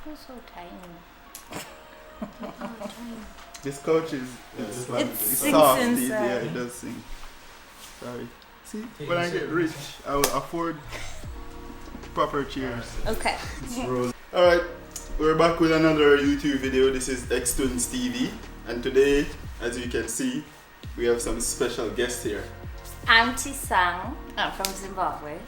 feels so tiny. This couch is It's soft. inside. Yeah, it does sing. Sorry. See, when I get rich, I will afford proper chairs. Okay. Alright, we're back with another YouTube video. This is X Twins TV, and today, as you can see, we have some special guests here. I'm Tisang. I'm from Zimbabwe.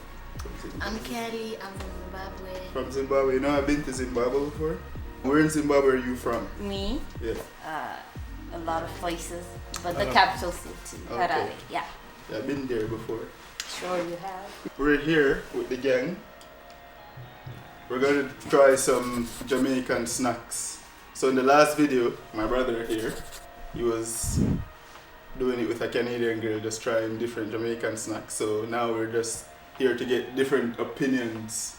I'm Kelly, I'm from Zimbabwe. From Zimbabwe. You know, I've been to Zimbabwe before. Where in Zimbabwe are you from? Me? Yeah. A lot of places, but the capital city, Okay. Harare. Yeah. Yeah, I've been there before. Sure you have. We're here with the gang. We're going to try some Jamaican snacks. So in the last video, my brother here, he was doing it with a Canadian girl, just trying different Jamaican snacks. So now we're just here to get different opinions.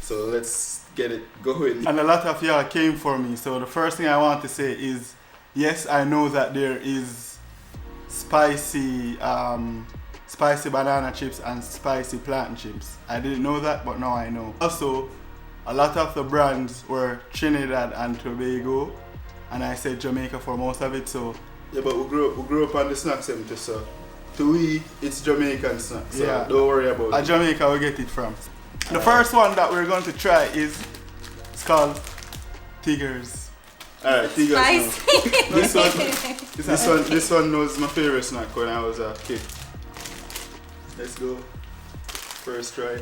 So let's get it going. And a lot of y'all came for me. So the first thing I want to say is, yes, I know that there is spicy banana chips and spicy plantain chips. I didn't know that, but now I know. Also, a lot of the brands were Trinidad and Tobago, and I said Jamaica for most of it. So yeah, but we grew up on the snacks empty, so to we it's Jamaican snacks. So yeah, don't worry about it. Jamaica we get it from. The first one that we're going to try is, it's called Tiggers. Alright, Tiggers. This one was my favorite snack when I was a kid. Let's go. First try.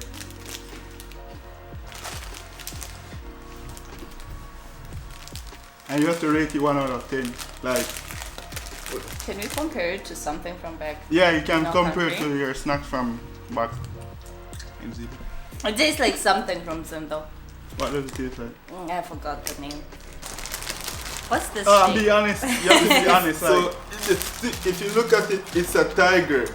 And you have to rate it 1 out of 10. Like, Can we compare it to something from back? yeah, you can No compare it country? to your snack from back in Zimbabwe. It tastes like something from Zimbabwe. What does it taste like? I forgot the name. What's this? I'm shape? be honest. You have to be honest. So if you look at it, it's a tiger,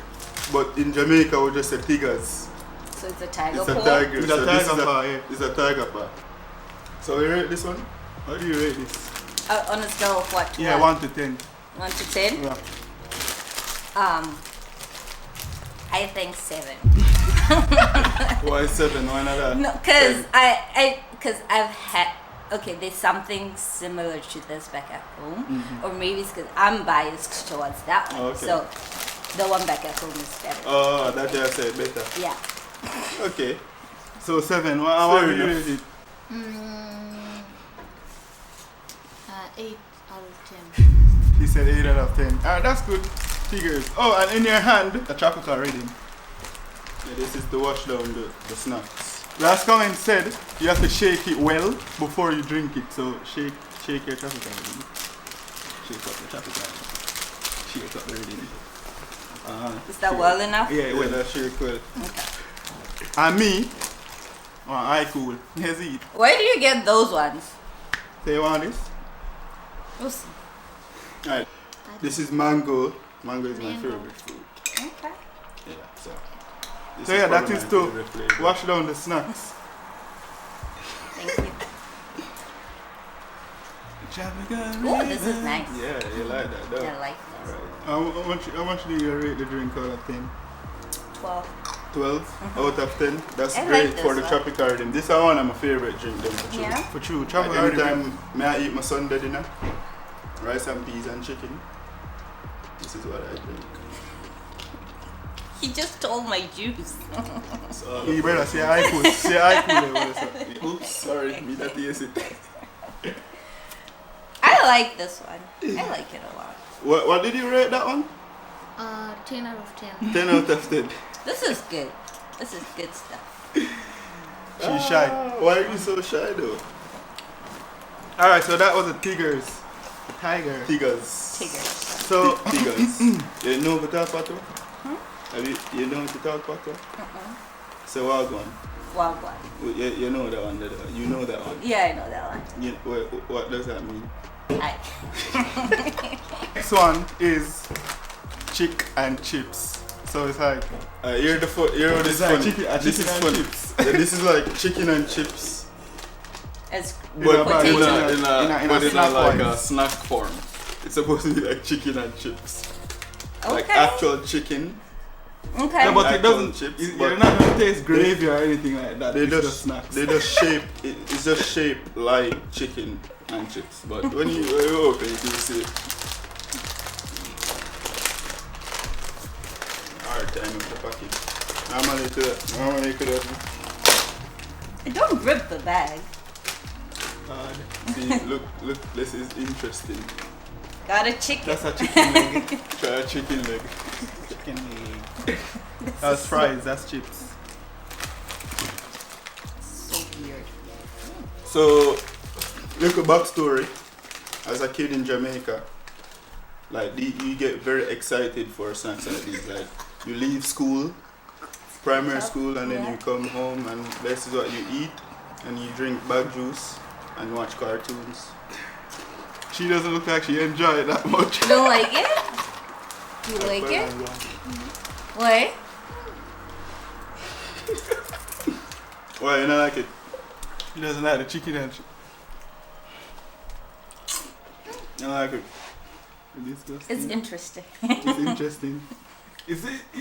but in Jamaica we just say Tiggers. So it's a tiger It's a paw? tiger. It's So a this tiger is paw, yeah. It's a tiger paw. So you rate this one? How do you rate this? On a scale of what to Yeah, what? 1 to 10. 1 to 10? Yeah. I think 7. Why 7? Why not that? No, cause I've had, okay, there's something similar to this back at home, or maybe it's because I'm biased towards that one. Okay. So the one back at home is better. Oh, that I said better. Yeah. Okay. So 7. What do you rate it? 8 out of 10. He said 8 out of 10. Alright, that's good. Tiggers. Oh, and in your hand, a tropical reading. Yeah, this is to wash down the snacks. Last comment said you have to shake it well before you drink it. So shake your tropical reading. Shake up the tropical reading. Shake up the reading. Is that well enough? Yeah, well, that's shake well. Okay. And me, I cool. Here's it. Where do you get those ones? So you want this? We'll see. Alright. This is mango. Mango is my Mango. favorite fruit. Okay. Yeah, so. So yeah, that probably is my to favorite flavor. wash down the snacks. Thank you. Oh, this is nice. Yeah, you like that, though. I like this. Alright. How much do you rate the drink out of 10? 12. 12 out of 10. That's I like great this for the one. tropical rhythm. This is one of my favorite drink them for sure. Yeah. For true, Like travel every already. time may I eat my Sunday dinner, rice and peas and chicken. This is what I drink. He just stole my juice. So, You better say I cool. Say I cool. What is that? oops, sorry, me that taste it. I like this one. I like it a lot. What did you rate that one? 10 out of 10. 10 out of 10. This is good. This is good stuff. She's shy. Why are you so shy though? Alright, so that was a Tiggers. Tiger. Tiggers. Tiggers. So, Tiggers. You know what talk about? You know what to talk about? So what one? Wild one. You know that one. You know that one. Yeah, I know that one. What does that mean? next one is chick and chips. So it's like, You're this It's like funny. chicken- This is chicken and funny. chips. Yeah, this is like chicken and chips, As but potato. in a snack like a form. snack form. It's supposed to be like chicken and chips, Okay. like actual chicken Okay. Yeah, but Like it doesn't. chips, You're but not gonna taste gravy or anything like that. they It's just snacks. they just shape. It's just shaped like chicken and chips. But when you open it, you see it. Hard time with the package. Normally you could have. Don't rip the bag. See, look, this is interesting. Got a chicken. That's a chicken leg. Try a chicken leg. Chicken leg. That's fries. That's chips. So weird. So, little backstory. As a kid in Jamaica, like you get very excited for snacks like these. Like you leave school, primary school, and then you come home, and this is what you eat, and you drink bag juice and watch cartoons. She doesn't look like she enjoy it that much. You don't like it? You like it? Why? Why you not like it? She doesn't like the chicken and chips. You don't like it? Disgusting. It's interesting. It's interesting. You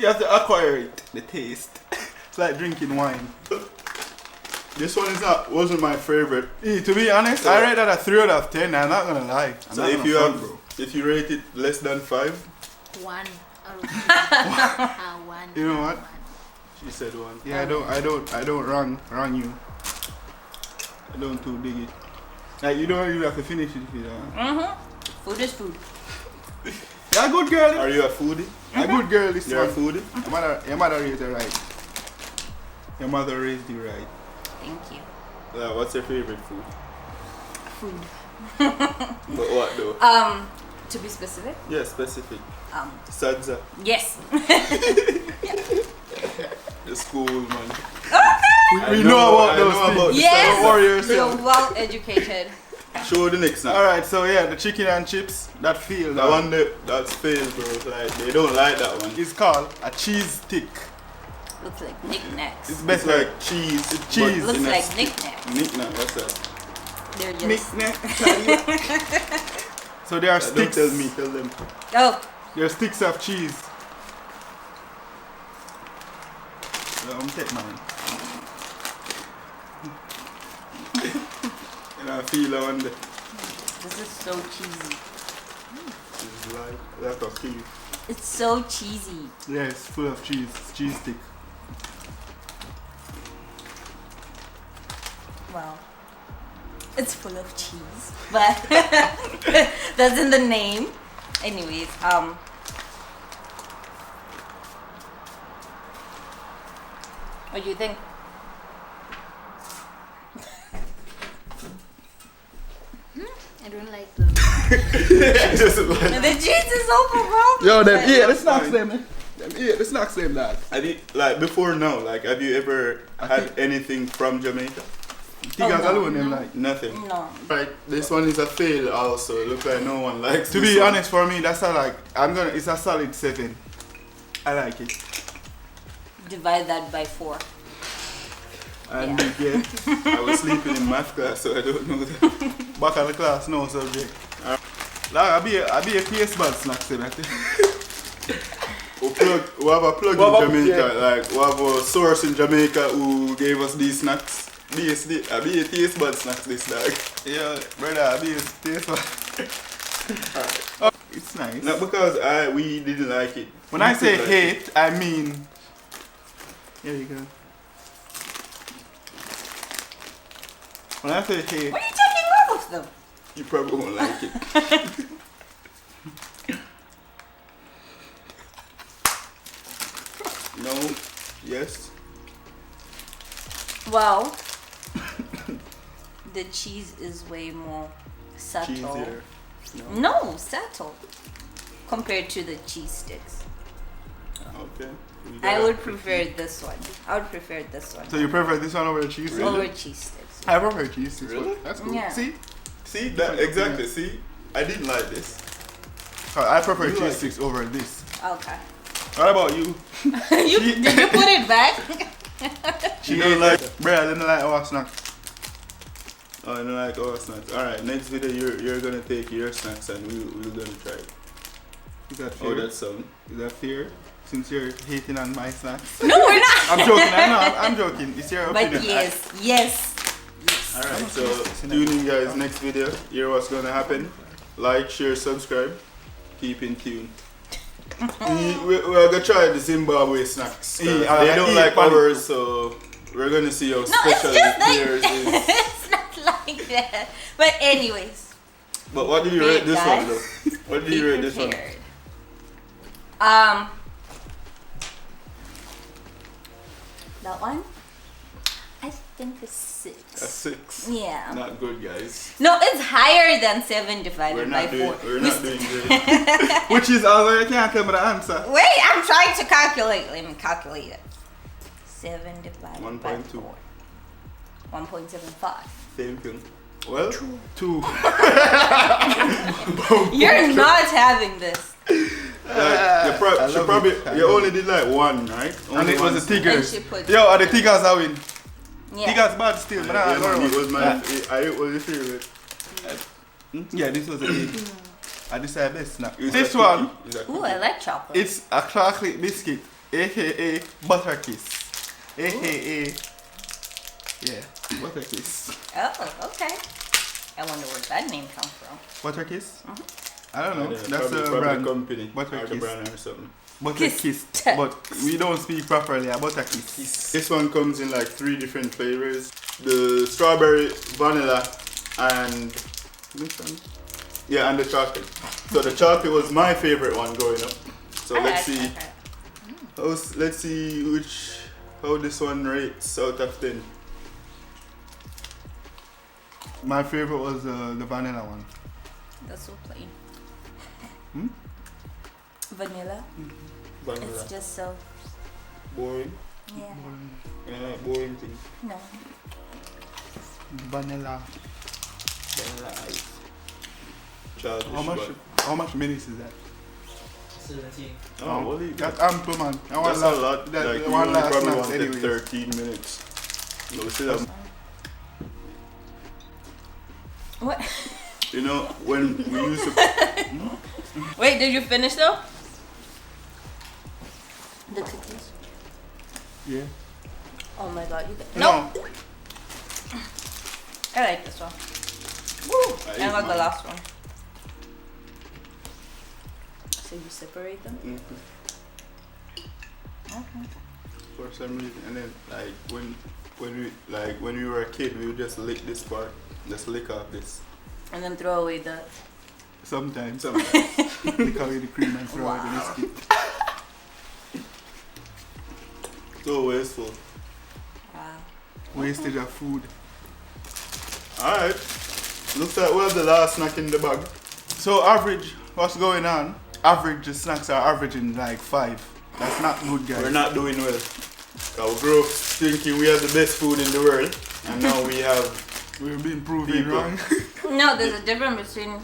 have to acquire it, the taste. It's like drinking wine. This one wasn't my favorite. To be honest, I rate that a 3 out of 10. I'm not gonna lie. So if you rate it less than 5, 1 out of 10. 1. You know what? she said 1. Yeah, I don't wrong you. I don't too dig it. Like you don't even have to finish it if you don't. Food is food. You're a good girl. Are you a foodie? A good girl this You're a one. foodie? Your mother raised you right. Your mother raised you right. Thank you. What's your favorite food? Food. But what though? To be specific. Yeah, specific. Sadza. Yes. The school man. We know about those things. Yes. Don't worry yourself. You're well educated. Show the next snack. Alright, so yeah, the chicken and chips, that feel. That one that's failed, bro. Like they don't like that one. It's called a cheese stick. Looks like knickknacks. It's It's best like cheese. It's cheese. Looks in a like stick. knickknacks. Knick-knack, what's that? They're just. So there are Don't sticks. tell me, tell them. Oh, There are sticks of cheese. I'm take mine. And I feel I wonder. this is so cheesy. It's like a cheese. It's so cheesy. Yeah, it's full of cheese. It's cheese stick. Well, it's full of cheese, but that's in the name. Anyways, what do you think? I don't like them. The cheese is overwhelming. Yo, the snacks them. The snacks them that. Have you, like before now, like have you ever had anything from Jamaica? Tiggers no, alone them like. Nothing. No. Right, this one is a fail also. Look like no one likes To this be one. honest, for me, that's a it's a solid 7. I like it. Divide that by 4. And yeah, I was sleeping in math class, so I don't know that. Back at the class, no subject. Like, I be a taste bad snacks them. We have a plug in Jamaica, like we have a source in Jamaica who gave us these snacks. I be a taste bad snacks this dog. Yeah, brother, I be a taste bad. Oh, it's nice. Not because we didn't like it. When I We say did like hate, I mean. Here you go. When I say hate, Why are you taking all of them? You probably won't like it. No. Yes. Well, the cheese is way more subtle. Cheesier. No, subtle. Compared to the cheese sticks. Okay. I would prefer this one. I would prefer this one. so you prefer this one over the cheese? Really? Over cheese sticks. I prefer cheese sticks. Really? That's cool. Yeah. See? See that exactly. See, I didn't like this. I prefer You cheese like sticks over this. Okay. What about you? Did you put it back? She don't like. Bruh, I didn't like our snacks. Oh, I don't like our snacks. All right, next video you're gonna take your snacks and we're gonna try it. Is that fair? Oh, that's Is that fair? since you're hating on my snacks. No, we're not. I'm joking, I know, I'm joking. It's your But opinion. yes. Alright, so tune in guys, next video. Hear what's gonna happen. Like, share, subscribe. Keep in tune. We're gonna try the Zimbabwe snacks. 'Cause they don't like ours, so we're gonna see how special theirs is. It's not like that. But anyways. But what do you rate this one though? What do you rate this one? That one? I think a 6. A 6. Yeah. Not good, guys. No, it's higher than 7 divided We're by not 4. doing. We're not doing great. Which is although you can't tell me the answer. Wait, I'm trying to calculate. Let me calculate it. 7 divided by 1.2. 4. 1.75. Same thing. Well, 2. You're not having this. you only did like 1, right? And Only it was one. the Tiggers. And she put- Yo, are the Tiggers are win? Yeah. Tiggers bad still, but Yeah, man, it was I it was your favorite. Yeah, this was a 8. I decided best snack. Is This that one, cookie? Is that Ooh, cookie? I like chocolate. it's a chocolate biscuit, aka butter kiss. AKA, yeah, butter kiss. Oh, okay. I wonder where that name comes from. Butter kiss? I don't know. Yeah, That's probably a brand. company. Butter or the Kiss. brand or something. Butter Kiss. kiss. But we don't speak properly. A butter kiss. This one comes in like 3 different flavors. The strawberry, vanilla, and this one? Yeah, and the chocolate. So the chocolate was my favorite one growing up. So let's see. Let's see how this one rates out of 10. My favorite was the vanilla one. That's so plain. Hmm? Vanilla. Vanilla. It's just so. Boring. Yeah. Boring thing. No. Vanilla. Vanilla ice. Childish. How much minutes is that? 17. Oh, well, That's ample, man. that's a lot. That, Like, you one only last probably snacks wanted anyways. 13 minutes. No, we still have, What? you know, when we used to. Wait, did you finish though? The cookies. Yeah. Oh my god, you got. No. I like this one. Woo! I I ate like the mine. last one. So you separate them? Okay. For some reason, and then like when we were a kid, we would just lick this part, just lick off this. And then throw away the. Sometimes. Sometimes. Lick away the cream and throw away the Wow. biscuit. So wasteful. Wow. Wastage of food. Alright. Looks like we have the last snack in the bag. So average, what's going on? Average snacks are averaging like 5. That's not good, guys. We're not doing well. Our grew up thinking we have the best food in the world, and now we have. We've been proven People. wrong. No, there's a difference between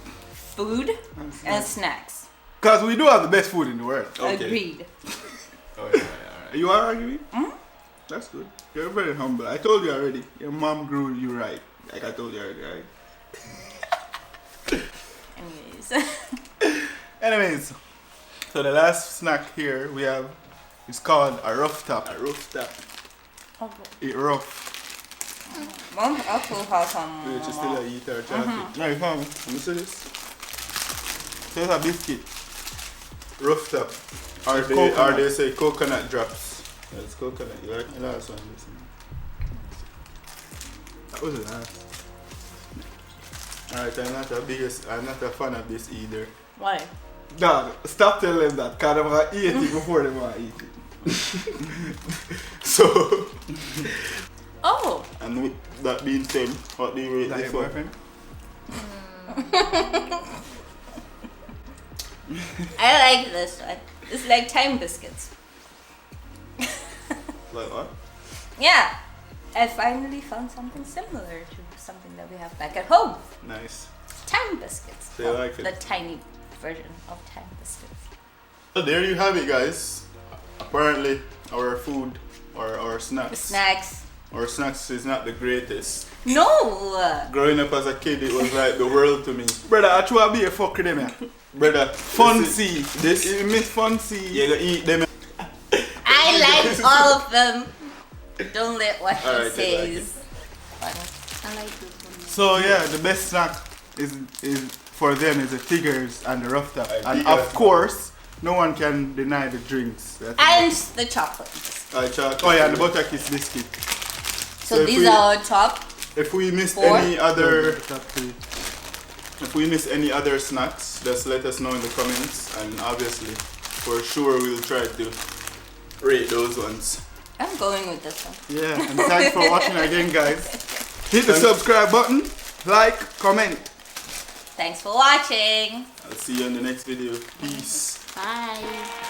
food and snacks. Because we do have the best food in the world. Okay. Agreed. Oh, yeah, alright. You are arguing? Mhm. That's good. You're very humble. I told you already. Your mom grew you right. Like I told you already, right? Anyways. Anyways, so the last snack here we have is called a rough top. A rough tap. It rough. Mom, I'll pull how come. We just still eat our chocolate. No, you found me. Let me see this. So it's a biscuit. Rough tap. Or It's they, coconut. or they say coconut drops. Yeah, it's coconut. You like the last one? Listen. That was the last. Alright, I'm not a fan of this either. Why? Dog, stop telling them that because I'm going to eat it before they want to eat it. So, Oh. and with that being said, what do you rate Is that this your one? boyfriend? I like this one. It's like time biscuits. Like what? Yeah. I finally found something similar to something that we have back at home. Nice. Time biscuits. So you like it? The tiny version of time biscuits. So there you have it, guys. Apparently, our food or our snacks. Snacks. Our snacks is not the greatest. No. Growing up as a kid, it was like the world to me. Brother, I try to be a fuck with them, yeah. Brother, Fancy. This, You miss fancy. you gotta eat them. Like all of them. Don't let what he Alright, says. I like this one. So yeah, the best snack is for them is the Tiggers and the rough top. I And dig of that. course, no one can deny the drinks. And the chocolates. Oh yeah, and the butter kiss biscuit. So if these we- are our top. If we missed Four? any other, Top three. if we miss any other snacks, just let us know in the comments, and obviously, for sure, we'll try to rate those ones. I'm going with this one. Yeah, and thanks for watching again, guys. Hit the subscribe button, like, comment. Thanks for watching. I'll see you in the next video. Peace. Bye.